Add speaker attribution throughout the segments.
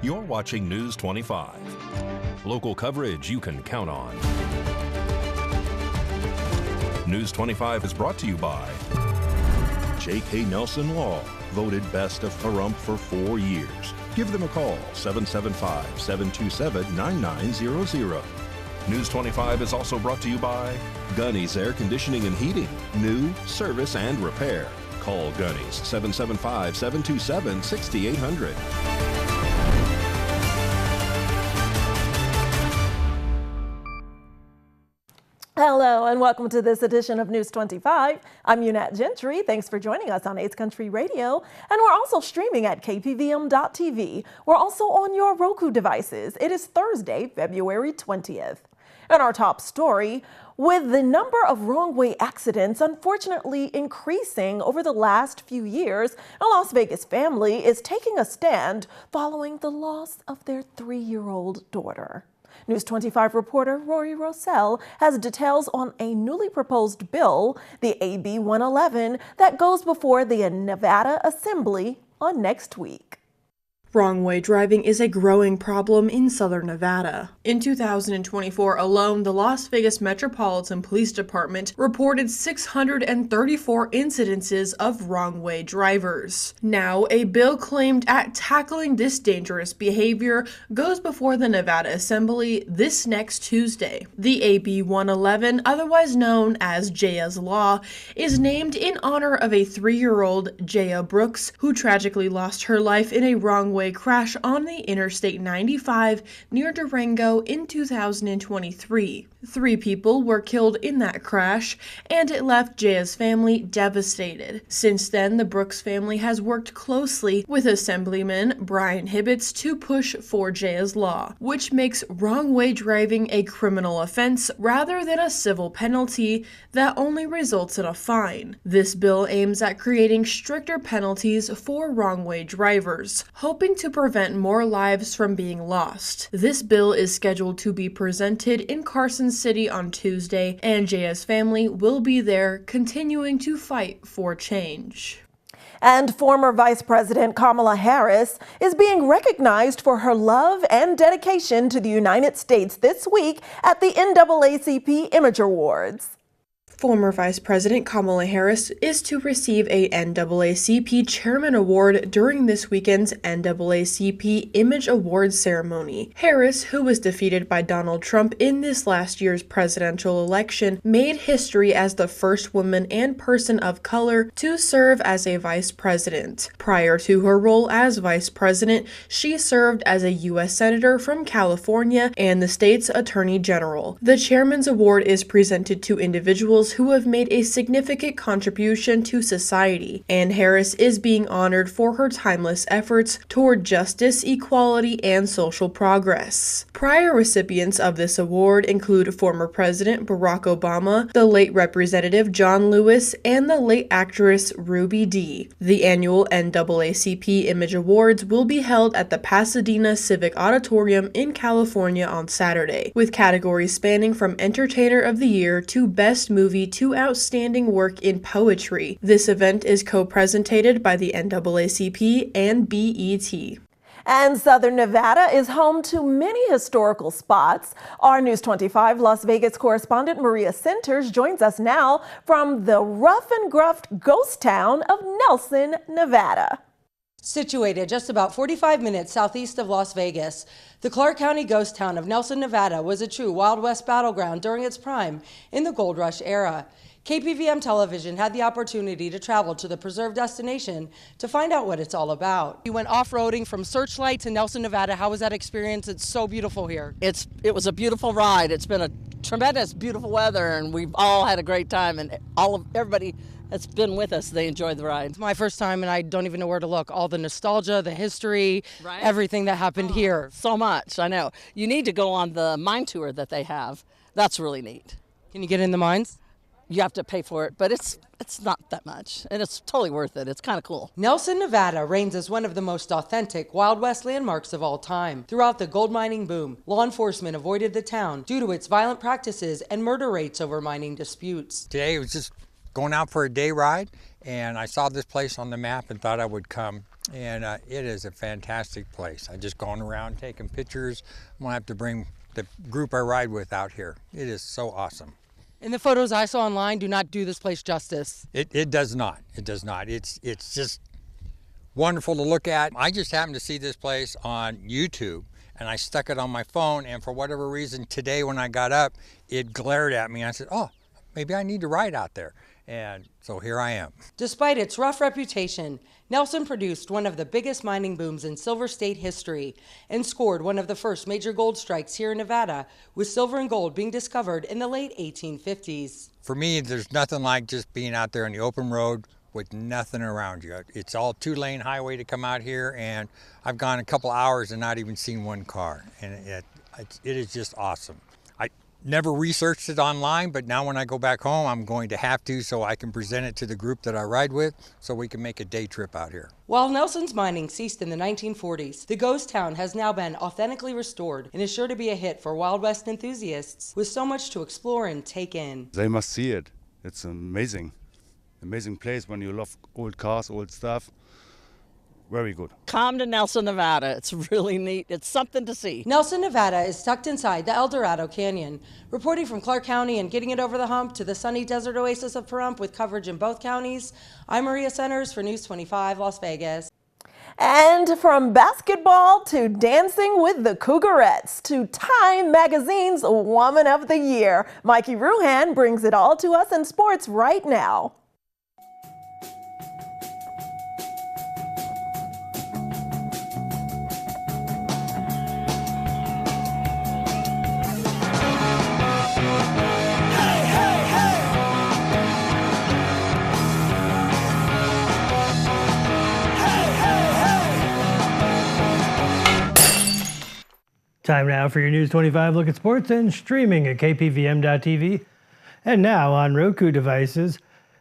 Speaker 1: You're watching News 25. Local coverage you can count on. News 25 is brought to you by J.K. Nelson Law, voted best of Pahrump for 4 years. Give them a call, 775-727-9900. News 25 is also brought to you by Gunny's Air Conditioning and Heating, new, service, and repair. Call Gunny's, 775-727-6800.
Speaker 2: Hello and welcome to this edition of News 25. I'm Unat Gentry. Thanks for joining us on 8th Country Radio. And we're also streaming at KPVM.TV. We're also on your Roku devices. It is Thursday, February 20th. And our top story, with the number of wrong-way accidents unfortunately increasing over the last few years, a Las Vegas family is taking a stand following the loss of their 3-year-old daughter. News 25 reporter Rory Rossell has details on a newly proposed bill, the AB 111, that goes before the Nevada Assembly on next week.
Speaker 3: Wrong-way driving is a growing problem in southern Nevada. In 2024 alone, the Las Vegas Metropolitan Police Department reported 634 incidences of wrong-way drivers. Now, a bill claimed at tackling this dangerous behavior goes before the Nevada Assembly this next Tuesday. The AB 111, otherwise known as Jaya's Law, is named in honor of a 3-year-old Jaya Brooks who tragically lost her life in a wrong-way crash on the Interstate 95 near Durango in 2023. 3 people were killed in that crash, and it left Jaya's family devastated. Since then, the Brooks family has worked closely with Assemblyman Brian Hibbets to push for Jaya's Law, which makes wrong-way driving a criminal offense rather than a civil penalty that only results in a fine. This bill aims at creating stricter penalties for wrong-way drivers, hoping to prevent more lives from being lost. This bill is scheduled to be presented in Carson City on Tuesday, and Jaya's family will be there continuing to fight for change.
Speaker 2: And former Vice President Kamala Harris is being recognized for her love and dedication to the United States this week at the NAACP Image Awards.
Speaker 3: Former Vice President Kamala Harris is to receive a NAACP Chairman Award during this weekend's NAACP Image Awards ceremony. Harris, who was defeated by Donald Trump in this last year's presidential election, made history as the first woman and person of color to serve as a vice president. Prior to her role as vice president, she served as a U.S. Senator from California and the state's Attorney General. The Chairman's Award is presented to individuals who have made a significant contribution to society, and Harris is being honored for her timeless efforts toward justice, equality, and social progress. Prior recipients of this award include former President Barack Obama, the late Representative John Lewis, and the late actress Ruby Dee. The annual NAACP Image Awards will be held at the Pasadena Civic Auditorium in California on Saturday, with categories spanning from Entertainer of the Year to Best Movie to Outstanding Work in Poetry. This event is co-presentated by the NAACP and BET.
Speaker 2: And Southern Nevada is home to many historical spots. Our News 25 Las Vegas correspondent Maria Centers joins us now from the rough and gruff ghost town of Nelson, Nevada.
Speaker 4: Situated just about 45 minutes southeast of Las Vegas, the Clark County ghost town of Nelson, Nevada was a true Wild West battleground during its prime in the Gold Rush era. KPVM television had the opportunity to travel to the preserved destination to find out what it's all about. You went off-roading from Searchlight to Nelson, Nevada. How was that experience? It's so beautiful here.
Speaker 5: It was a beautiful ride. It's been a tremendous, beautiful weather, and we've all had a great time, and everybody that's been with us, they enjoyed the ride.
Speaker 4: It's my first time, and I don't even know where to look. All the nostalgia, the history, right? Everything that happened here.
Speaker 5: So much, I know. You need to go on the mine tour that they have. That's really neat.
Speaker 4: Can you get in the mines?
Speaker 5: You have to pay for it, but it's not that much, and it's totally worth it. It's kind of cool.
Speaker 4: Nelson, Nevada reigns as one of the most authentic Wild West landmarks of all time. Throughout the gold mining boom, law enforcement avoided the town due to its violent practices and murder rates over mining disputes.
Speaker 6: Today it was just going out for a day ride, and I saw this place on the map and thought I would come. And it is a fantastic place. I just going around taking pictures. I'm gonna have to bring the group I ride with out here. It is so awesome.
Speaker 4: And the photos I saw online do not do this place justice.
Speaker 6: It does not. It does not. It's just wonderful to look at. I just happened to see this place on YouTube, and I stuck it on my phone, and for whatever reason today when I got up, it glared at me. I said, oh, maybe I need to ride out there. And so here I am.
Speaker 4: Despite its rough reputation, Nelson produced one of the biggest mining booms in Silver State history and scored one of the first major gold strikes here in Nevada, with silver and gold being discovered in the late 1850s.
Speaker 6: For me, there's nothing like just being out there on the open road with nothing around you. It's all 2-lane highway to come out here, and I've gone a couple hours and not even seen one car, and it is just awesome. I never researched it online, but now when I go back home, I'm going to have to, so I can present it to the group that I ride with so we can make a day trip out here.
Speaker 4: While Nelson's mining ceased in the 1940s, the ghost town has now been authentically restored and is sure to be a hit for Wild West enthusiasts with so much to explore and take in.
Speaker 7: They must see it. It's amazing. Amazing place when you love old cars, old stuff. Very good.
Speaker 5: Come to Nelson, Nevada. It's really neat. It's something to see.
Speaker 4: Nelson, Nevada is tucked inside the El Dorado Canyon. Reporting from Clark County and getting it over the hump to the sunny desert oasis of Pahrump with coverage in both counties, I'm Maria Centers for News 25 Las Vegas.
Speaker 2: And from basketball to dancing with the Cougarettes to Time Magazine's Woman of the Year, Mikey Ruhan brings it all to us in sports right now.
Speaker 8: Time now for your News 25 look at sports and streaming at KPVM.TV. And now on Roku devices,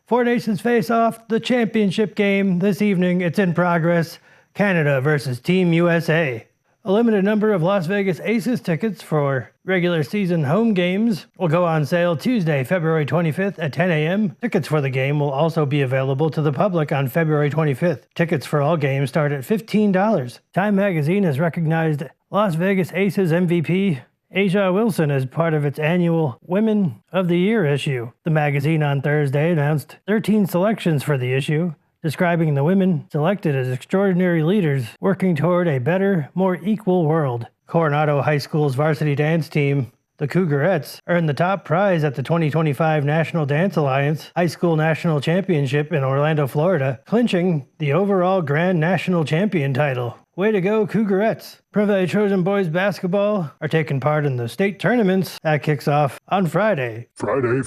Speaker 8: Four Nations face off the championship game this evening. It's in progress. Canada versus Team USA. A limited number of Las Vegas Aces tickets for regular season home games will go on sale Tuesday, February 25th at 10 a.m. Tickets for the game will also be available to the public on February 25th. Tickets for all games start at $15. Time Magazine has recognized Las Vegas Aces MVP Aja Wilson as part of its annual Women of the Year issue. The magazine on Thursday announced 13 selections for the issue, describing the women selected as extraordinary leaders working toward a better, more equal world. Coronado High School's varsity dance team, the Cougarettes, earned the top prize at the 2025 National Dance Alliance High School National Championship in Orlando, Florida, clinching the overall Grand National Champion title. Way to go, Cougarettes. Privet Trojan boys basketball are taking part in the state tournaments. That kicks off on Friday.
Speaker 9: Friday.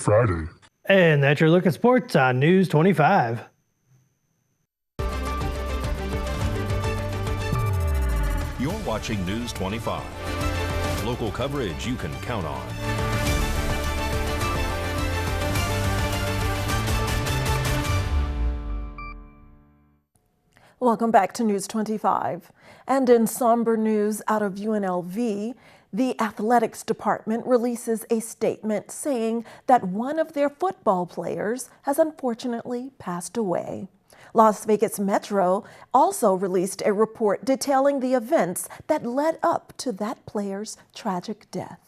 Speaker 8: And that's your look at sports on News 25.
Speaker 1: You're watching News 25. Local coverage you can count on.
Speaker 2: Welcome back to News 25. And in somber news out of UNLV, the athletics department releases a statement saying that one of their football players has unfortunately passed away. Las Vegas Metro also released a report detailing the events that led up to that player's tragic death.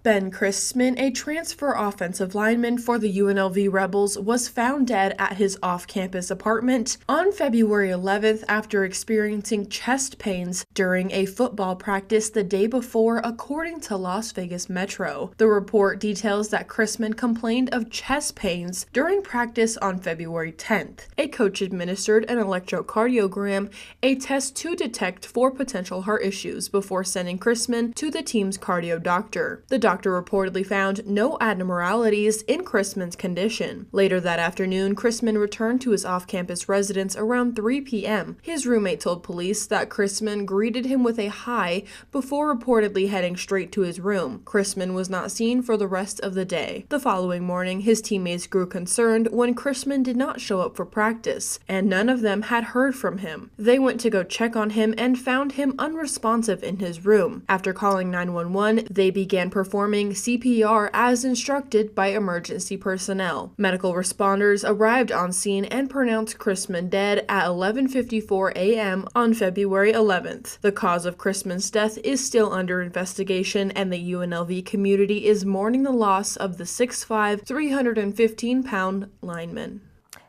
Speaker 3: Ben Christman, a transfer offensive lineman for the UNLV Rebels, was found dead at his off-campus apartment on February 11th after experiencing chest pains during a football practice the day before, according to Las Vegas Metro. The report details that Christman complained of chest pains during practice on February 10th. A coach administered an electrocardiogram, a test to detect for potential heart issues, before sending Christman to the team's cardio doctor. The doctor reportedly found no abnormalities in Christman's condition. Later that afternoon, Christman returned to his off-campus residence around 3 p.m. His roommate told police that Christman greeted him with a hi before reportedly heading straight to his room. Christman was not seen for the rest of the day. The following morning, his teammates grew concerned when Christman did not show up for practice, and none of them had heard from him. They went to go check on him and found him unresponsive in his room. After calling 911, they began performing performing CPR as instructed by emergency personnel. Medical responders arrived on scene and pronounced Chrisman dead at 11:54 a.m. on February 11th. The cause of Chrisman's death is still under investigation, and the UNLV community is mourning the loss of the 6'5", 315-pound lineman.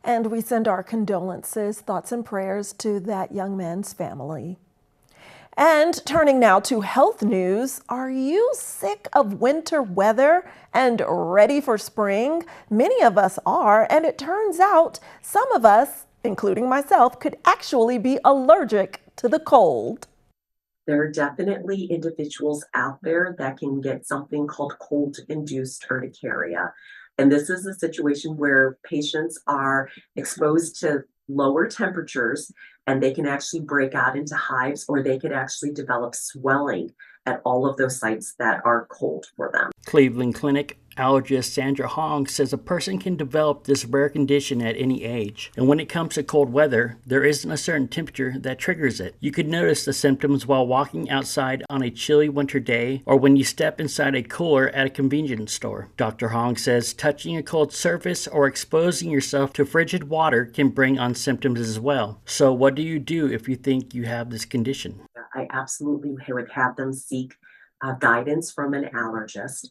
Speaker 2: And we send our condolences, thoughts, and prayers to that young man's family. And turning now to health news, are you sick of winter weather and ready for spring? Many of us are, and it turns out some of us, including myself, could actually be allergic to the cold.
Speaker 9: There are definitely individuals out there that can get something called cold-induced urticaria. And this is a situation where patients are exposed to lower temperatures and they can actually break out into hives, or they could actually develop swelling at all of those sites that are cold for them.
Speaker 10: Cleveland Clinic allergist Sandra Hong says a person can develop this rare condition at any age. And when it comes to cold weather, there isn't a certain temperature that triggers it. You could notice the symptoms while walking outside on a chilly winter day, or when you step inside a cooler at a convenience store. Dr. Hong says touching a cold surface or exposing yourself to frigid water can bring on symptoms as well. So what do you do if you think you have this condition?
Speaker 9: I absolutely would have them seek guidance from an allergist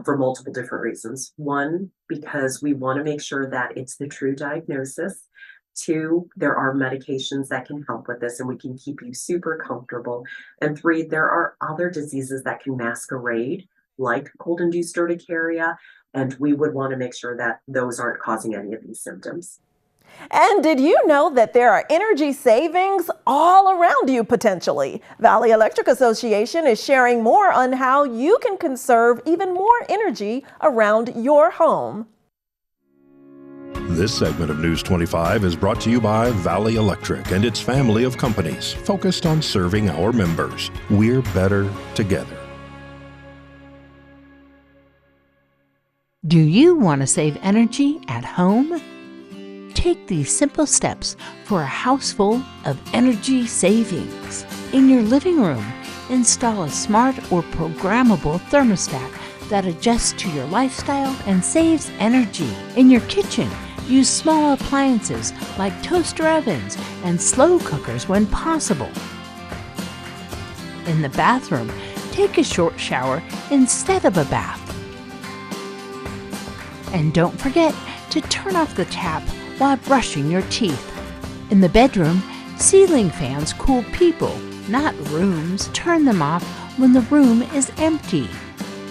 Speaker 9: for multiple different reasons. One, because we want to make sure that it's the true diagnosis. Two, there are medications that can help with this and we can keep you super comfortable. And three, there are other diseases that can masquerade like cold-induced urticaria, and we would want to make sure that those aren't causing any of these symptoms.
Speaker 2: And did you know that there are energy savings all around you potentially? Valley Electric Association is sharing more on how you can conserve even more energy around your home.
Speaker 1: This segment of News 25 is brought to you by Valley Electric and its family of companies focused on serving our members. We're better together.
Speaker 11: Do you want to save energy at home? Take these simple steps for a house full of energy savings. In your living room, install a smart or programmable thermostat that adjusts to your lifestyle and saves energy. In your kitchen, use small appliances like toaster ovens and slow cookers when possible. In the bathroom, take a short shower instead of a bath. And don't forget to turn off the tap while brushing your teeth. In the bedroom, ceiling fans cool people, not rooms. Turn them off when the room is empty.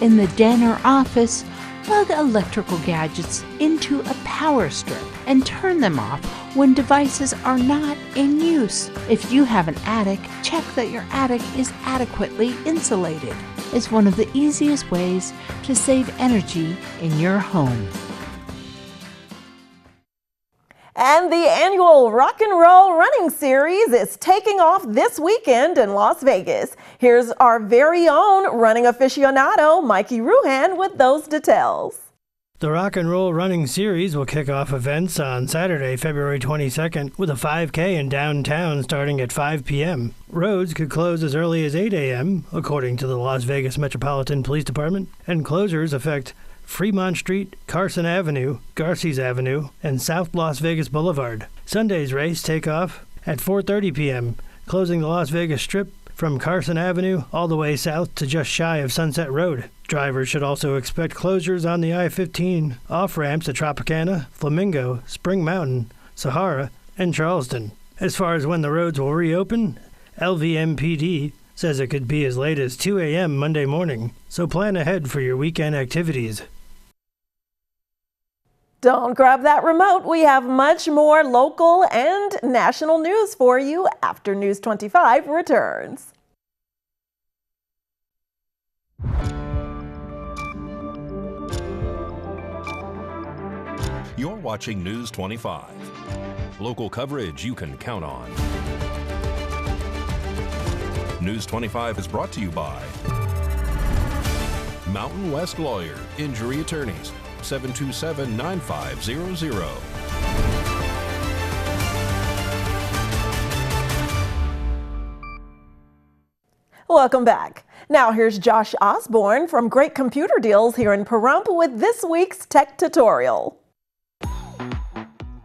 Speaker 11: In the den or office, plug electrical gadgets into a power strip and turn them off when devices are not in use. If you have an attic, check that your attic is adequately insulated. It's one of the easiest ways to save energy in your home.
Speaker 2: And the annual Rock and Roll Running Series is taking off this weekend in Las Vegas. Here's our very own running aficionado, Mikey Ruhan, with those details.
Speaker 8: The Rock and Roll Running Series will kick off events on Saturday, February 22nd, with a 5K in downtown starting at 5 p.m. Roads could close as early as 8 a.m., according to the Las Vegas Metropolitan Police Department, and closures affect Fremont Street, Carson Avenue, Garces Avenue, and South Las Vegas Boulevard. Sunday's race take off at 4:30 p.m., closing the Las Vegas Strip from Carson Avenue all the way south to just shy of Sunset Road. Drivers should also expect closures on the I-15 off-ramps at Tropicana, Flamingo, Spring Mountain, Sahara, and Charleston. As far as when the roads will reopen, LVMPD says it could be as late as 2 a.m. Monday morning, so plan ahead for your weekend activities.
Speaker 2: Don't grab that remote. We have much more local and national news for you after News 25 returns.
Speaker 1: You're watching News 25. Local coverage you can count on. News 25 is brought to you by Mountain West Lawyer, Injury Attorneys, 727-9500.
Speaker 2: Welcome back. Now here's Josh Osborne from Great Computer Deals here in Pahrump with this week's tech tutorial.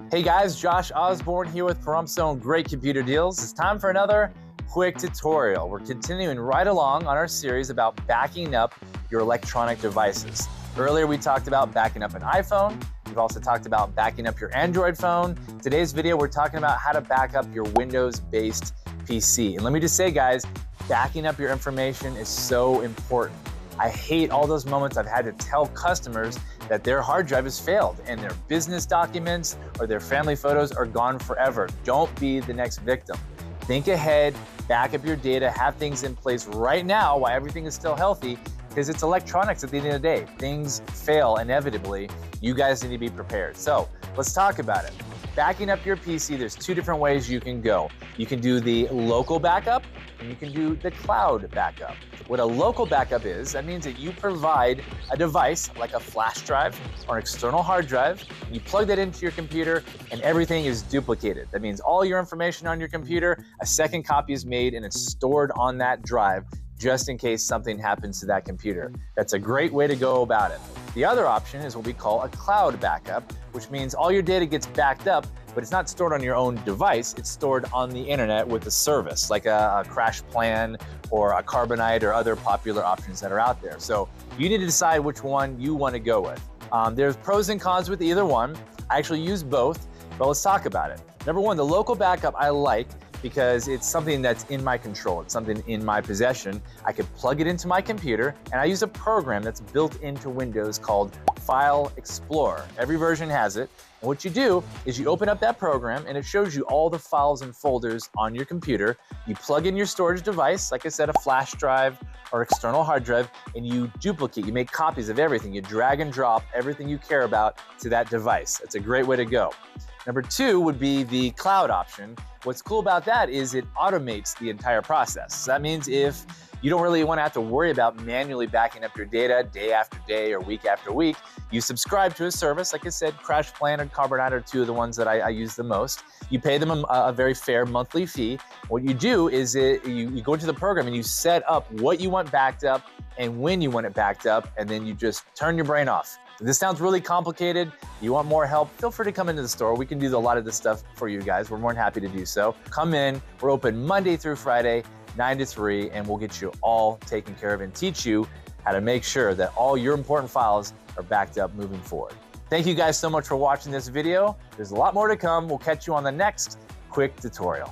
Speaker 12: Hey guys, Josh Osborne here with Pahrump's own Great Computer Deals. It's time for another quick tutorial. We're continuing right along on our series about backing up your electronic devices. Earlier we talked about backing up an iPhone. We've also talked about backing up your Android phone. Today's video we're talking about how to back up your Windows-based PC. And let me just say guys, backing up your information is so important. I hate all those moments I've had to tell customers that their hard drive has failed and their business documents or their family photos are gone forever. Don't be the next victim. Think ahead, back up your data, have things in place right now while everything is still healthy, because it's electronics at the end of the day. Things fail inevitably. You guys need to be prepared. So let's talk about it. Backing up your PC, there's two different ways you can go. You can do the local backup and you can do the cloud backup. What a local backup is, that means that you provide a device like a flash drive or an external hard drive, you plug that into your computer and everything is duplicated. That means all your information on your computer, a second copy is made and it's stored on that drive just in case something happens to that computer. That's a great way to go about it. The other option is what we call a cloud backup, which means all your data gets backed up, but it's not stored on your own device, it's stored on the internet with a service, like a Crash Plan or a Carbonite or other popular options that are out there. So you need to decide which one you want to go with. There's pros and cons with either one. I actually use both, but let's talk about it. Number one, the local backup I like because it's something that's in my control. It's something in my possession. I could plug it into my computer and I use a program that's built into Windows called File Explorer. Every version has it. And what you do is you open up that program and it shows you all the files and folders on your computer. You plug in your storage device, like I said, a flash drive or external hard drive, and you duplicate, you make copies of everything. You drag and drop everything you care about to that device. That's a great way to go. Number two would be the cloud option. What's cool about that is it automates the entire process. So that means if you don't really want to have to worry about manually backing up your data day after day or week after week, you subscribe to a service. Like I said, Crash Plan and Carbonite are two of the ones that I use the most. You pay them a very fair monthly fee. What you do is you go into the program and you set up what you want backed up and when you want it backed up, and then you just turn your brain off. If this sounds really complicated, you want more help, feel free to come into the store. We can do a lot of this stuff for you guys. We're more than happy to do so. Come in, we're open Monday through Friday, 9 to 3, and we'll get you all taken care of and teach you how to make sure that all your important files are backed up moving forward. Thank you guys so much for watching this video. There's a lot more to come. We'll catch you on the next quick tutorial.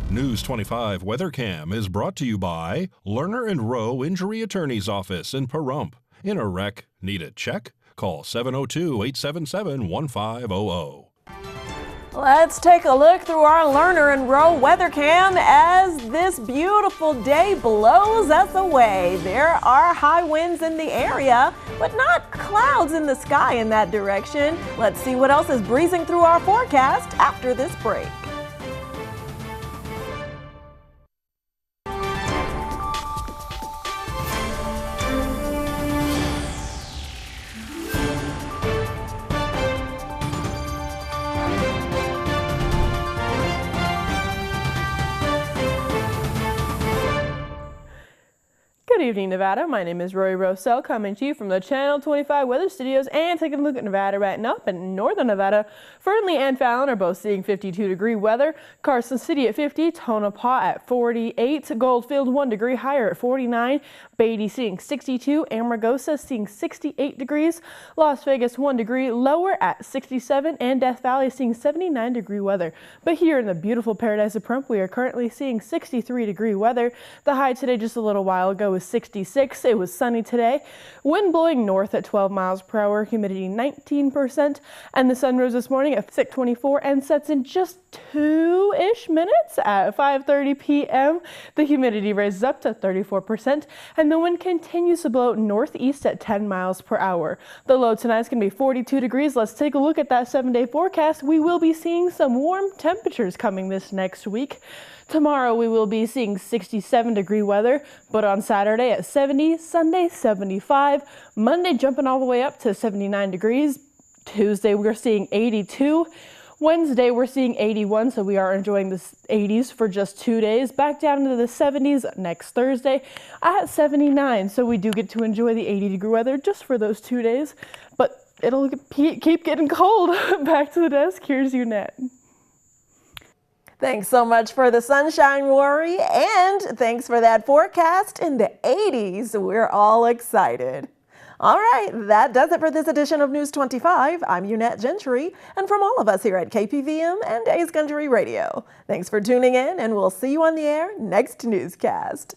Speaker 1: News 25 WeatherCam is brought to you by Lerner and Rowe Injury Attorney's Office in Pahrump. In a wreck, need a check? Call 702-877-1500.
Speaker 2: Let's take a look through our Lerner and Rowe WeatherCam as this beautiful day blows us away. There are high winds in the area, but not clouds in the sky in that direction. Let's see what else is breezing through our forecast after this break.
Speaker 13: Good evening, Nevada. My name is Rory Rossell, coming to you from the Channel 25 Weather Studios and taking a look at Nevada right now. In northern Nevada, Fernley and Fallon are both seeing 52-degree weather. Carson City at 50, Tonopah at 48, Goldfield 1 degree higher at 49, Beatty seeing 62, Amargosa seeing 68 degrees, Las Vegas 1 degree lower at 67, and Death Valley seeing 79-degree weather. But here in the beautiful paradise of Pahrump, we are currently seeing 63-degree weather. The high today just a little while ago was 66. It was sunny today. Wind blowing north at 12 miles per hour, humidity 19%, and the sun rose this morning at 6:24 and sets in just 2-ish minutes at 5:30 p.m. The humidity raises up to 34%, and the wind continues to blow northeast at 10 miles per hour. The low tonight is going to be 42 degrees. Let's take a look at that 7-day forecast. We will be seeing some warm temperatures coming this next week. Tomorrow we will be seeing 67-degree weather, but on Saturday at 70, Sunday 75, Monday jumping all the way up to 79 degrees. Tuesday, we're seeing 82. Wednesday, we're seeing 81, so we are enjoying the 80s for just 2 days. Back down into the 70s next Thursday at 79, so we do get to enjoy the 80-degree weather just for those 2 days. But it'll keep getting cold. Back to the desk. Here's Unette.
Speaker 2: Thanks so much for the sunshine, Rory, and thanks for that forecast in the 80s. We're all excited. All right, that does it for this edition of News 25. I'm Unette Gentry, and from all of us here at KPVM and A's Country Radio, thanks for tuning in, and we'll see you on the air next newscast.